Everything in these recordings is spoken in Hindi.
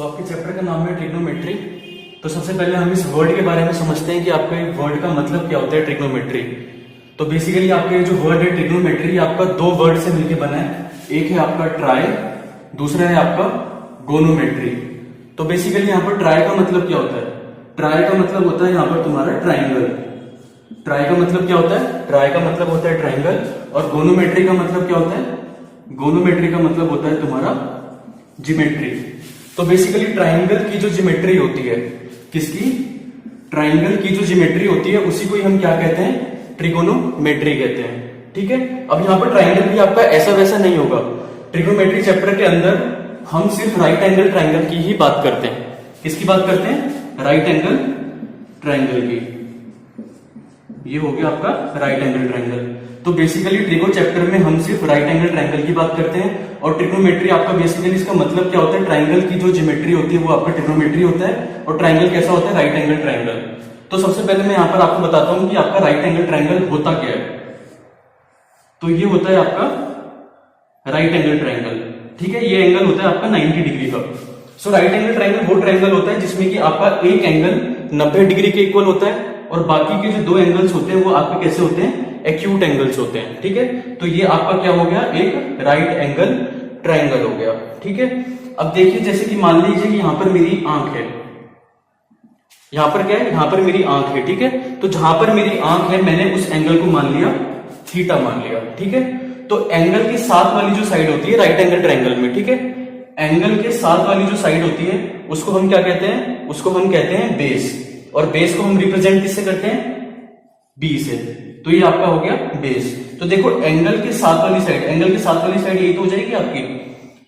आपके चैप्टर का नाम है ट्रिग्नोमेट्री। तो सबसे पहले हम इस वर्ड के बारे में समझते हैं कि आपका वर्ड का मतलब क्या होता है ट्रिग्नोमेट्री। तो बेसिकली आपका जो वर्ड है ट्रिग्नोमेट्री आपका दो वर्ड से मिलकर बना है। एक है आपका ट्राई, दूसरा है आपका गोनोमेट्री। तो बेसिकली यहाँ पर ट्राई का मतलब क्या होता है? ट्राई का मतलब होता है यहाँ पर तुम्हारा ट्राइंगल। ट्राई का मतलब क्या होता है? ट्राई का मतलब होता है ट्राइंगल। और गोनोमेट्री का मतलब क्या होता है? गोनोमेट्री का मतलब होता है तुम्हारा ज्योमेट्री। तो बेसिकली ट्राइंगल की जो ज्योमेट्री होती है, किसकी? ट्राइंगल की जो ज्योमेट्री होती है उसी को ही हम क्या कहते हैं? ट्रिगोनोमेट्री कहते हैं। ठीक है। अब यहाँ पर ट्राइंगल भी आपका ऐसा वैसा नहीं होगा। ट्रिगोनोमेट्री चैप्टर के अंदर हम सिर्फ राइट एंगल ट्राइंगल की ही बात करते हैं। किसकी बात करते हैं? राइट एंगल ट्राइंगल की। ये हो गया आपका राइट एंगल ट्राइंगल। तो बेसिकली ट्रिगो चैप्टर में हम सिर्फ राइट एंगल ट्राइंगल की बात करते हैं। और ट्रिग्नोमेट्री आपका बेसिकली इसका मतलब क्या होता है? ट्राइंगल की जो ज्योमेट्री होती है वो आपका ट्रिग्नोमेट्री होता है। और ट्राइंगल कैसा होता है? Right angle triangle. तो सबसे पहले मैं यहाँ पर आपको बताता हूं कि आपका राइट एंगल ट्राइंगल होता क्या है। तो ये होता है आपका राइट एंगल ट्राइंगल। ठीक है। ये एंगल होता है आपका 90 डिग्री का। सो राइट एंगल ट्राइंगल वो ट्राइंगल होता है जिसमें कि आपका एक एंगल 90 डिग्री के इक्वल होता है और बाकी के जो दो एंगल्स होते हैं वो आपके कैसे होते हैं? एक्यूट एंगल्स होते हैं। ठीक है। तो ये आपका क्या हो गया? एक राइट एंगल ट्राइंगल हो गया। ठीक है। अब देखिए जैसे कि मान लीजिए कि यहां पर मेरी आंख है। यहां पर क्या है? यहां पर मेरी आंख है। ठीक है। तो जहां पर मेरी आंख है मैंने उस एंगल को मान लिया थीटा मान लिया। ठीक है। तो एंगल के साथ वाली जो साइड होती है राइट एंगल ट्राइंगल में, ठीक है, एंगल के साथ वाली जो साइड होती है उसको हम क्या कहते हैं? उसको हम कहते हैं बेस। और बेस को हम रिप्रेजेंट किससे करते हैं? बी से। तो ये आपका हो गया बेस। तो देखो एंगल के साथ वाली साइड, एंगल के साथ वाली साइड यही तो हो जाएगी आपकी।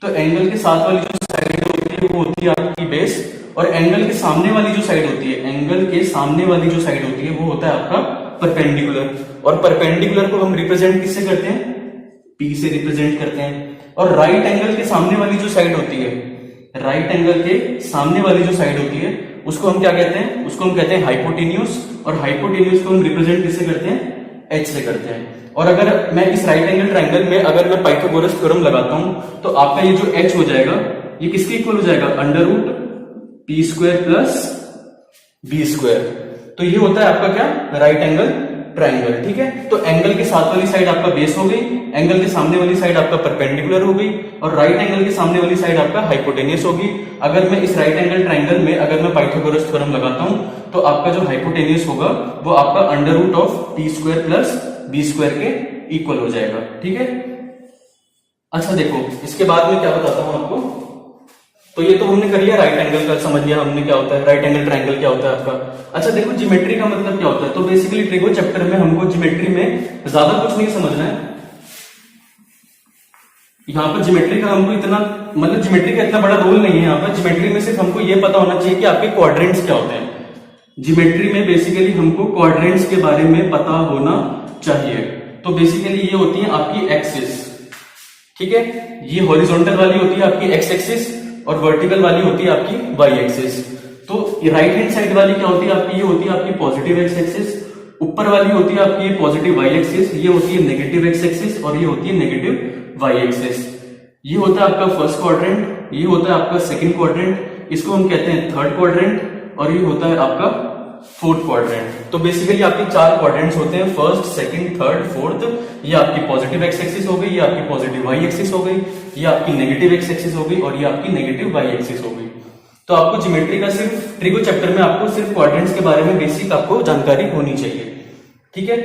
तो एंगल के साथ वाली जो साइड होती है वो होती है आपकी बेस। और एंगल के सामने वाली जो साइड होती है, एंगल के सामने वाली जो साइड होती है वो होता है आपका परपेंडिकुलर। और परपेंडिकुलर को हम रिप्रेजेंट किससे करते हैं? पी से रिप्रेजेंट करते हैं। और राइट एंगल के सामने वाली जो साइड होती है, राइट एंगल के सामने वाली जो साइड होती है उसको हम क्या कहते हैं? उसको हम कहते हैं हाइपोटेन्यूज। और हाइपोटेन्यूज को हम रिप्रेजेंट किससे करते हैं? एच से करते हैं। और अगर मैं इस राइट एंगल ट्राइंगल में अगर मैं पाइथागोरस थ्योरम लगाता हूं तो आपका ये जो एच हो जाएगा ये किसके इक्वल हो जाएगा? Under root P square plus B square. तो ये होता है आपका क्या? Right angle triangle. ठीक है। तो एंगल के साथ वाली साइड आपका बेस हो गई, एंगल के सामने वाली साइड आपका परपेंडिकुलर हो गई और राइट एंगल के सामने वाली साइड आपका हाइपोटेनियस होगी। अगर मैं इस राइट एंगल ट्राइंगल में अगर मैं पाइथागोरस थ्योरम लगाता हूं तो आपका जो हाइपोटेनियस होगा वो आपका under root of P square plus B square के इक्वल हो जाएगा। ठीक है। अच्छा देखो इसके बाद में क्या बताता हूं आपको। तो ये तो हमने कर लिया राइट एंगल का, समझ लिया हमने क्या होता है राइट एंगल ट्राइंगल क्या होता है आपका। अच्छा देखो ज्योमेट्री का मतलब क्या होता है। तो बेसिकली ट्रिगो चैप्टर में हमको ज्योमेट्री में ज्यादा कुछ नहीं समझना है। यहाँ पर ज्योमेट्री का हमको इतना मतलब ज्योमेट्री का इतना बड़ा रोल नहीं है। यहाँ पर ज्योमेट्री में सिर्फ हमको ये पता होना चाहिए कि आपके क्वाड्रेंट्स क्या होते हैं। ज्योमेट्री में बेसिकली हमको क्वाड्रेंट्स के बारे में पता होना चाहिए। तो बेसिकली ये होती है आपकी एक्सिस। ठीक है। ये हॉरिजॉन्टल वाली होती है आपकी एक्स एक्सिस और वर्टिकल वाली होती है आपकी वाई एक्सिस। तो राइट हैंड साइड वाली क्या होती है आपकी? ये होती है आपकी पॉजिटिव एक्स एक्सिस। ऊपर वाली होती है आपकी पॉजिटिव वाई एक्सिस। ये होती है नेगेटिव एक्स एक्सिस और ये होती है नेगेटिव वाई एक्सिस। ये होता है आपका फर्स्ट क्वाड्रेंट, ये होता है आपका सेकंड क्वाड्रेंट, इसको हम कहते हैं थर्ड क्वाड्रेंट और ये होता है आपका फोर्थ क्वाड्रेंट। तो बेसिकली आपके चार क्वाड्रेंट्स होते हैं, फर्स्ट, सेकंड, थर्ड, फोर्थ। ये आपकी पॉजिटिव एक्स एक्सिस हो गई, ये आपकी पॉजिटिव वाई एक्सिस हो गई, ये आपकी नेगेटिव एक्स एक्सिस हो गई और ये आपकी नेगेटिव वाई एक्सिस हो गई। तो आपको ज्योमेट्री का सिर्फ ट्रिगो चैप्टर में आपको सिर्फ क्वाड्रेंट्स के बारे में बेसिक आपको जानकारी होनी चाहिए। ठीक है।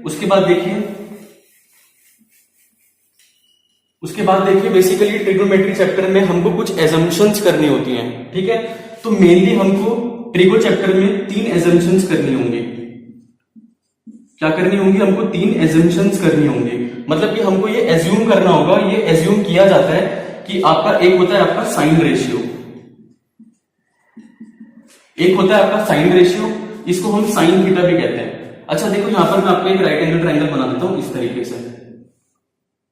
उसके बाद देखिए बेसिकली ट्रिगोनोमेट्री चैप्टर में हमको कुछ एजम्पशंस करनी होती हैं। ठीक है। तो मेनली हमको ट्रिगो चैप्टर में 3 एजम्पशंस करनी होंगी। क्या करनी होंगी? हमको 3 एजम्पशंस करनी होंगी। मतलब कि हमको ये एज्यूम करना होगा, ये एज्यूम किया जाता है कि आपका एक होता है आपका साइन रेशियो, एक होता है आपका साइन रेशियो, इसको हम साइन थीटा भी कहते हैं। अच्छा देखो यहां पर मैं आपको एक राइट एंगल ट्राइंगल बना देता हूं इस तरीके से।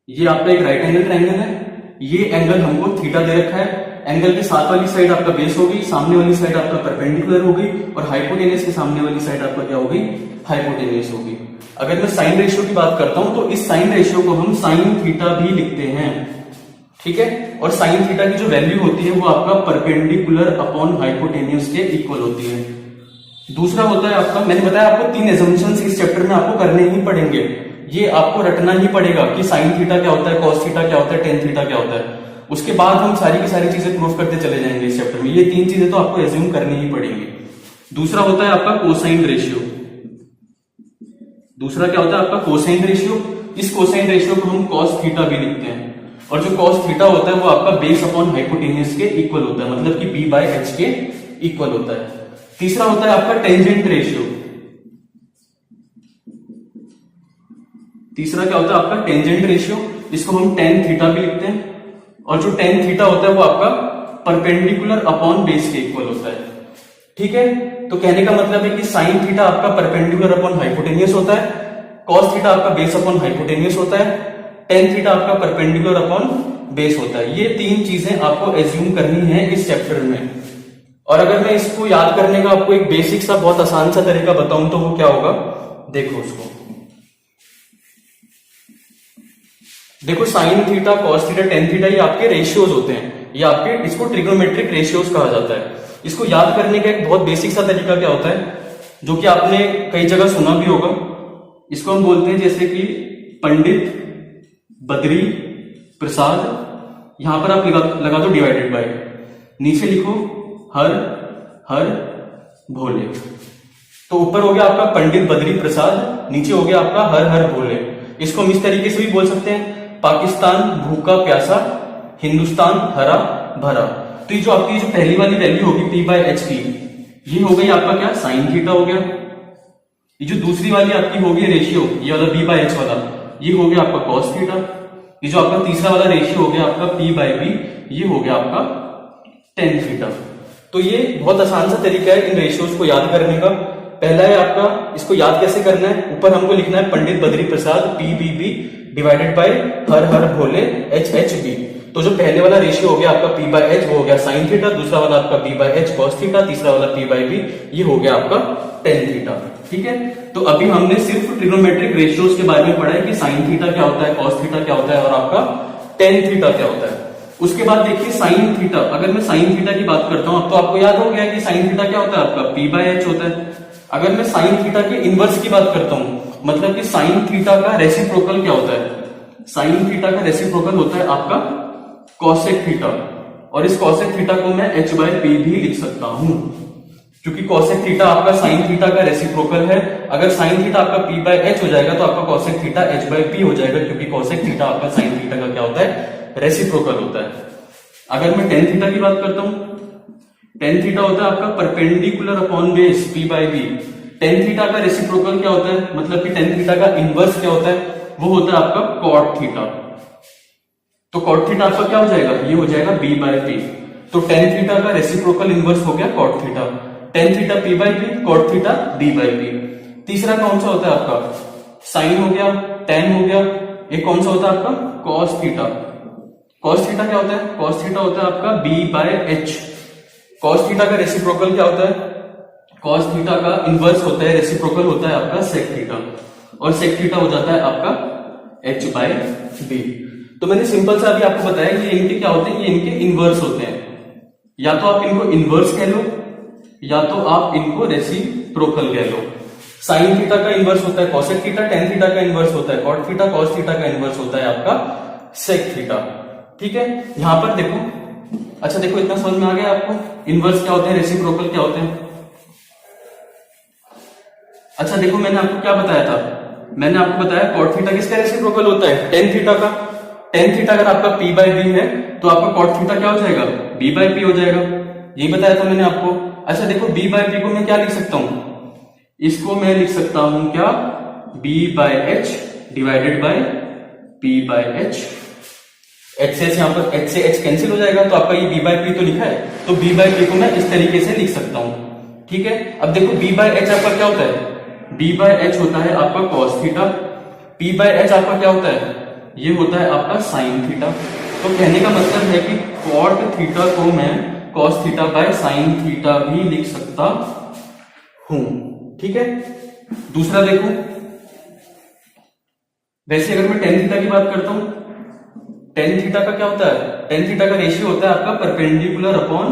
ये आपका एक राइट एंगल ट्राइंगल है, ये एंगल हमको थीटा दे रखा है। एंगल के साथ वाली साइड आपका बेस हो गई, सामने वाली साइड आपका परपेंडिकुलर हो गई और हाइपोटेनियस के सामने वाली साइड आपका क्या हो गई? हाइपोटेनियस होगी। अगर मैं साइन रेशियो की बात करता हूं तो इस साइन रेशियो को हम साइन थीटा भी लिखते हैं। ठीक है। और साइन थीटा की जो वैल्यू होती है वो आपका परपेंडिकुलर अपॉन हाइपोटेन्यूज के इक्वल होती है। दूसरा होता है आपका, मैंने बताया आपको 3 एजम्पशंस इस चैप्टर में आपको करने ही पड़ेंगे, ये आपको रटना ही पड़ेगा कि साइन थीटा क्या होता है, कॉस थीटा क्या होता है, टेन थीटा क्या होता है। उसके बाद हम सारी की सारी चीजें प्रूव करते चले जाएंगे इस चैप्टर में। ये 3 चीजें तो आपको एज्यूम करनी ही पड़ेंगी। दूसरा होता है आपका कोसाइन रेशियो। दूसरा क्या होता है आपका कोसाइन रेशियो। इस कोसाइन रेशियो को हम कॉस थीटा भी लिखते हैं, और जो कॉस थीटा होता है वो आपका बेस अपॉन हाइपोटेन्यूज के इक्वल होता है, मतलब कि b बाय h के इक्वल होता है। तीसरा होता है आपका टेंजेंट रेशियो। तीसरा क्या होता है आपका टेंजेंट रेशियो, इसको हम टेन थीटा भी लिखते हैं, और जो टेन थीटा होता है वो आपका परपेंडिकुलर अपॉन बेस के इक्वल होता है। ठीक है, तो कहने का मतलब है कि साइन थीटा आपका परपेंडिकुलर अपॉन हाइपोटेन्यूज होता है, कॉस थीटा आपका बेस अपॉन हाइपोटेन्यूज होता है, टेन थीटा आपका परपेंडिकुलर अपॉन बेस होता है। ये 3 चीजें आपको एज्यूम करनी है इस चैप्टर में। और अगर मैं इसको याद करने का आपको एक बेसिक सा बहुत आसान सा तरीका बताऊं तो वो क्या होगा, देखो उसको। देखो sine theta, cos theta, tan theta ये आपके रेशियोज होते हैं, ये आपके, इसको ट्रिग्नोमेट्रिक रेशियोज कहा जाता है। इसको याद करने का एक बहुत बेसिक सा तरीका क्या होता है, जो कि आपने कई जगह सुना भी होगा। इसको हम बोलते हैं जैसे कि पंडित बद्री प्रसाद, यहां पर आप लगा दो डिवाइडेड बाय, नीचे लिखो हर हर भोले। तो ऊपर हो गया आपका पंडित बद्री प्रसाद, नीचे हो गया आपका हर हर भोले। इसको हम इस तरीके से भी बोल सकते हैं, पाकिस्तान भूखा प्यासा, हिंदुस्तान हरा भरा। तो ये जो आपकी जो पहली वाली वैल्यू होगी p बाय h की, ये हो गई आपका क्या, साइन थीटा हो गया। ये जो दूसरी वाली आपकी होगी रेशियो, ये वाला b बाय h वाला, ये हो गया आपका कॉस थीटा। ये जो आपका तीसरा वाला रेशियो हो गया आपका p बाय b, ये हो गया आपका टेन थीटा। तो ये बहुत आसान सा तरीका है इन रेशियोज को याद करने का। पहला है आपका, इसको याद कैसे करना है, ऊपर हमको लिखना है Pandit Badri Prasad PBB divided by her her Bhole HHB। तो जो पहले वाला रेशियो हो गया आपका p बाय h, वो हो गया साइन थीटा, दूसरा वाला आपका b by h cos theta, तीसरा वाला p बाय b, ये हो गया आपका टेन थीटा। ठीक है, तो अभी हमने सिर्फ ट्रिग्नोमेट्रिक रेशियोज के बारे में पढ़ा है कि साइन थीटा क्या होता है, कॉस थीटा क्या होता है, और आपका टेन थीटा क्या होता है। उसके बाद देखिए साइन थीटा, अगर मैं साइन थीटा की बात करता हूं तो आपको याद हो गया कि साइन थीटा क्या होता है आपका p बाय h होता है। अगर मैं साइन थीटा के इनवर्स की बात करता हूं, मतलब कि साइन थीटा का रेसिप्रोकल क्या होता है, साइन थीटा का रेसिप्रोकल होता है आपका कॉसेक थीटा, और इस कॉसेक थीटा को मैं h बाय p भी लिख सकता हूं, क्योंकि कॉसेक थीटा आपका साइन थीटा का रेसिप्रोकल है। अगर साइन थीटा आपका p बाय h हो जाएगा तो आपका cosec theta h by p हो जाएगा, क्योंकि कॉसेक थीटा आपका साइन थीटा का क्या होता है, रेसिप्रोकल होता है। अगर मैं टेन थीटा की बात करता हूं, टेन थीटा होता है आपका perpendicular upon base p by b। Tan theta का रेसिप्रोकल क्या होता है, मतलब कि टेन थीटा का इनवर्स क्या होता है, वो होता है आपका कॉट थीटा। तो कॉट थीटा आपका क्या हो जाएगा, ये हो जाएगा b बाय p। तो टेन थीटा का रेसिप्रोकल इनवर्स हो गया cot theta, tan theta p by p, cot theta b by p। तीसरा कौन सा होता है आपका, साइन हो गया, टेन हो गया, एक कौन सा होता है आपका कॉस थीटा। कॉस थीटा क्या होता है, कॉस थीटा होता है आपका b by h। Cos theta का रेसिप्रोकल क्या होता है, कॉस थीटा का इनवर्स होता है, रेसिप्रोकल होता है आपका सेक थीटा, और सेक थीटा हो जाता है आपका h बाय b। तो मैंने सिंपल सा अभी आपको बताया कि इनके क्या होते हैं, ये इनके इनवर्स होते हैं। या तो आप इनको इनवर्स कह लो, या तो आप इनको रेसिप्रोकल कह लो। साइन थीटा का इनवर्स होता है कॉसेक थीटा, टेन थीटा का इनवर्स होता है कॉट थीटा, कॉस थीटा का इनवर्स होता है आपका सेक थीटा। ठीक है, यहां पर देखो, अच्छा देखो इतना समझ में आ गया आपको, इनवर्स क्या होते हैं, रेसिप्रोकल क्या होते हैं। अच्छा देखो मैंने आपको क्या बताया था, मैंने आपको बताया कॉट थीटा किसका रेसिप्रोकल होता है, टेन थीटा का। टेन थीटा अगर आपका p बाय b है तो आपका कॉट थीटा क्या हो जाएगा, b बाय p हो जाएगा, यही बताया था मैंने आपको। अच्छा देखो b बाय p को मैं क्या लिख सकता हूं, इसको मैं लिख सकता हूं क्या, b by h divided by p by h। h से यहाँ पर h से h कैंसिल हो जाएगा, तो आपका ये b बाय p तो लिखा है, तो b बाय p को मैं इस तरीके से लिख सकता हूं। ठीक है, अब देखो b बाय h आपका क्या होता है, b बाय h होता है आपका cos theta, p by h आपका क्या होता है, ये होता है आपका साइन थीटा। तो कहने का मतलब है कि कॉट थीटा को मैं cos theta by sine theta भी लिख सकता हूं। ठीक है, दूसरा देखो, वैसे अगर मैं टेन थीटा की बात करता हूं, टेन थीटा का क्या होता है, टेन थीटा का रेशियो होता है आपका perpendicular upon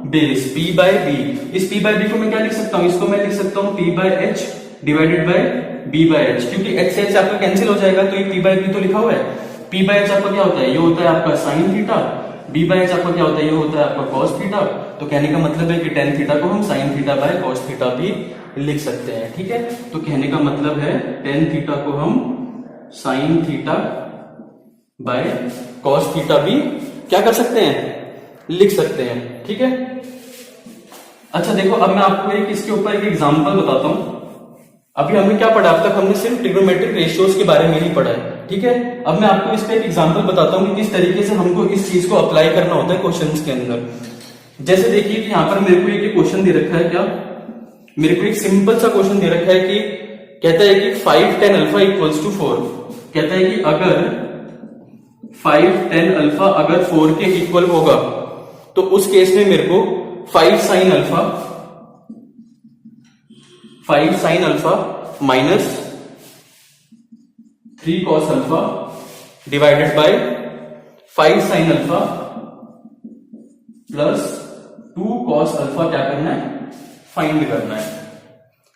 base P by B. इस पी बाय बी को मैं क्या लिख सकता हूँ, इसको मैं लिख सकता हूँ P by H divided by B by H, क्योंकि एच से एच आपका कैंसिल हो जाएगा तो ये पी बाय बी तो लिखा हुआ है। पी बाय एच आपका क्या होता है, ये होता है आपका sine theta, B by H आपका क्या होता है, ये होता है आपका कॉस थीटा। तो कहने का मतलब है कि टेन थीटा को हम sine theta by cos theta भी लिख सकते हैं, ठीक है। तो कहने का मतलब है टेन थीटा को हम sine theta by cos theta भी क्या कर सकते हैं, लिख सकते हैं, ठीक है। अच्छा देखो, अब मैं आपको एक इसके ऊपर एक एग्जांपल बताता हूं। अभी हमने क्या पढ़ा, अब तक हमने सिर्फ ट्रिग्नोमेट्रिक रेशियोज के बारे में ही पढ़ा है, ठीक है। अब मैं आपको इस पे एक एग्जांपल बताता हूं कि किस तरीके से हमको इस चीज को अप्लाई करना होता है क्वेश्चंस के अंदर। जैसे देखिए कि यहाँ पर मेरे को एक क्वेश्चन दे रखा है, क्या मेरे को एक सिंपल सा क्वेश्चन दे रखा है कि कहता है कि 5 tan अल्फा इक्वल्स टू 4। कहता है कि अगर 5 tan अल्फा अगर 4 के इक्वल होगा तो उस केस में मेरे को 5 sin alpha minus 3 cos alpha divided by 5 sin alpha plus 2 cos alpha क्या करना है, फाइंड करना है।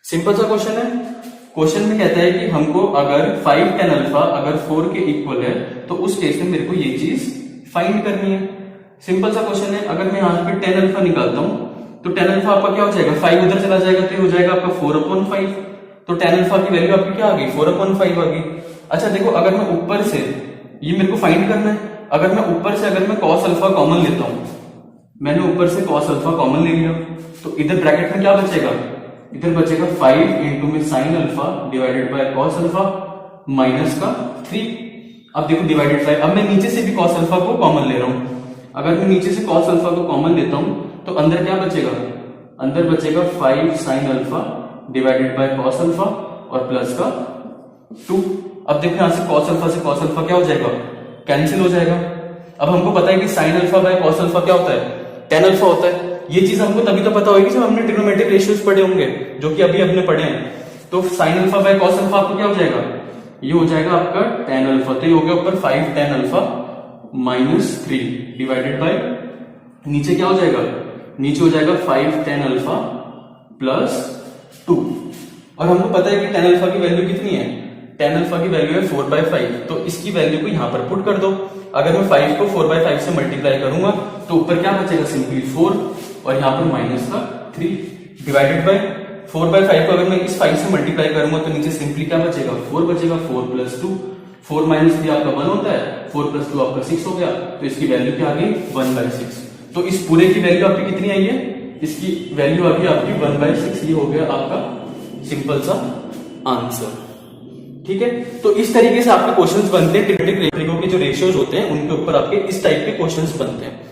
सिंपल सा क्वेश्चन है। क्वेश्चन में कहता है कि हमको अगर 5 tan अल्फा अगर 4 के इक्वल है तो उस केस में मेरे को ये चीज फाइंड करनी है। सिंपल सा क्वेश्चन है। अगर मैं यहां पे tan अल्फा निकालता हूं तो tan अल्फा आपका क्या हो जाएगा, 5 उधर चला जाएगा तो ये हो जाएगा आपका 4/5। तो tan अल्फा की वैल्यू आपकी क्या आ गई, 4/5 आ गई। अच्छा देखो, अगर मैं ऊपर से ये मेरे को फाइंड करना है, अगर मैं ऊपर से अगर मैं cos अल्फा कॉमन लेता हूं, मैंने ऊपर से cos अल्फा कॉमन ले लिया तो इधर ब्रैकेट में क्या बचेगा, इधर बचेगा 5 इंटू में sine alpha divided by cos alpha minus का 3। अब देखो डिवाइडेड बाय, अब मैं नीचे से भी cos अल्फा को कॉमन ले रहा हूं। अगर मैं नीचे से cos अल्फा को कॉमन लेता हूं तो अंदर क्या बचेगा, अंदर बचेगा 5 sine alpha divided by cos alpha और प्लस का 2। अब देखो यहां से cos अल्फा से cos अल्फा क्या हो जाएगा, कैंसिल हो जाएगा। अब हमको पता है कि sine alpha by cos alpha क्या होता है, tan अल्फा होता है। ये चीज हमको तभी तो पता होगी जब हमने ट्रिग्नोमेट्रिक रेशियोज पढ़े होंगे, जो कि अभी हमने पढ़े हैं। तो sine alpha by cos alpha आपको क्या हो जाएगा, ये हो जाएगा आपका tan अल्फा। तो ये हो गया ऊपर 5 tan alpha minus 3 divided by नीचे क्या हो जाएगा, नीचे हो जाएगा 5 tan अल्फा प्लस 2। और हमको पता है कि tan अल्फा की वैल्यू कितनी है, tan अल्फा की वैल्यू है 4/5। तो इसकी वैल्यू को यहां पर पुट कर दो। अगर मैं 5 को 4/5 से मल्टीप्लाई करूंगा तो ऊपर क्या बचेगा, सिंपली 4 और यहां पर माइनस का 3 डिवाइडेड बाय 4/5 को अगर मैं इस 5 से मल्टीप्लाई करूंगा तो नीचे सिंपली क्या बचेगा, 4 बचेगा। 4 प्लस 2, 4 माइनस 3 आपका 1 होता है, 4 प्लस 2 आपका 6 हो गया। तो इसकी वैल्यू क्या आ गई, 1/6। तो इस पूरे की वैल्यू आपकी कितनी आई है, इसकी वैल्यू आ गई आपकी 1/6। ये हो गया आपका सिंपल सा आंसर, ठीक है। तो इस तरीके से आपके क्वेश्चंस बनते हैं। ट्रिग्नोमेट्रिक के जो रेशियोज होते हैं उनके ऊपर आपके इस टाइप के क्वेश्चंस बनते हैं।